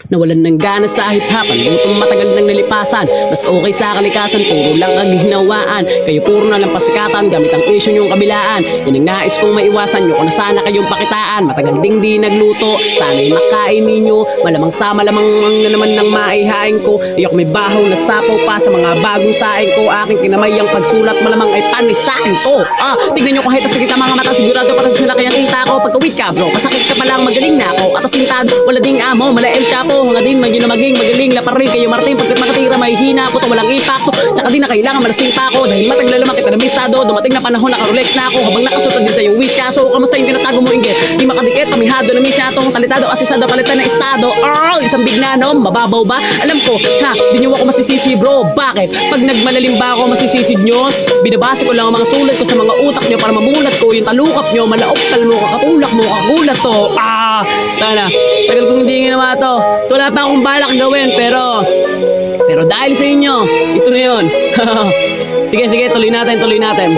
Nawalan ng gana sa hip-hopan, lutong matagal nang nalipasan. Mas okay sa kalikasan, puro lang kaghinawaan. Kayo puro na lang pasikatan, gamit ang isyo nyong kabilaan. Yan ang nais kong maiwasan nyo, kung na sana kayong pakitaan. Matagal ding di nagluto, sana'y makain ninyo. Malamang sa malamang na naman ng maihain ko. Ayok may bahaw na sapaw pa sa mga bagong saing ko. Aking kinamay ang pagsulat, malamang ay panisain ko. Tignan nyo kahit sa kita mga mata, sigurado patang sila kaya kita ko. Pagkawit ka bro, kasakit ka palang, magaling na ako. At asintado, wala ding amo, malael siya ko. Nga din, maging na maging magaling, lapar rin kayo Martin. Pagkat makatira, may hina ako, to walang impacto. Tsaka di na kailangan malasing pa ako. Dahil mataglalaman kita na mistado, dumating na panahon, naka-Rolex na ako. Habang nakasulat din sa yung wish ka. So, kamusta yung tinatago mo inggit? Di makadikit, pamihado na misya tong talitado, asisado, palitan na estado. Isang bignanom, mababaw ba? Alam ko, di nyo ako masisisi bro. Bakit? Pag nagmalalim ba ako masisisid nyo? Binabase ko lang ang mga sulat ko sa mga utak nyo para mamulat ko yung talukap nyo, malaoptal mo, kakatulak mo, kagulat to. Tana, tagal kong hindi ginawa to. Wala pa akong balak gawin, pero dahil sa inyo, ito na yun. Sige, tuloy natin.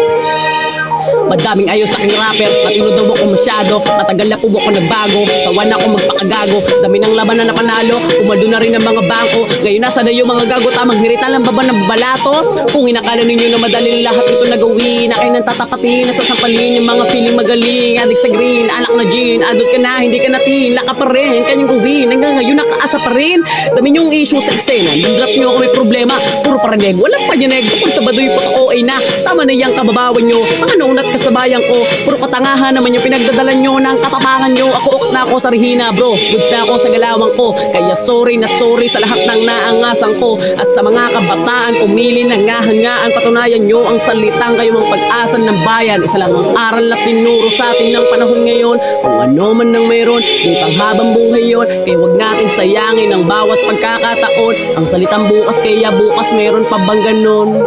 Madaming ayos sa aking rapper, matino daw ako masyado. Matagal na po ako nagbago, sawan ako magpakagago. Dami ng laban na napanalo, umaldo na rin ang mga bangko. Ngayon nasa na yung mga gago, tamang hirita lang baba ng balato. Kung inakala ninyo na madali lahat ito nagawin, na kayo nang tatapatin at sasampalin yung mga feeling magaling. Adik sa green, alak na gin, adult ka na, hindi ka natin, laka pa rin, kanyang gawin. Hanggang ngayon nakaasa pa rin. Dami yung issue sa eksena, nag-drop nyo ako may problema. Puro parinig, walang panyanig. Kapag sa baduy po to ay na, tama na yung kababawan nyo. Mga naunat ka sa bayan ko, puro katangahan naman yung pinagdadalan nyo ng katapangan nyo. Ako oks na ako sa Regina bro, goods na ako sa galawang ko. Kaya sorry sa lahat ng naangasan ko. At sa mga kabataan, pumili na nga-hangaan. Patunayan nyo ang salitang kayo ang pag-asan ng bayan. Isa lang ang aral na tinuro sa atin ng panahon ngayon. Kung ano man nang mayroon, di panghabang buhay yon. Kaya wag natin sayangin ang bawat pagkakataon. Ang salitang bukas, kaya bukas mayroon pa bang ganon?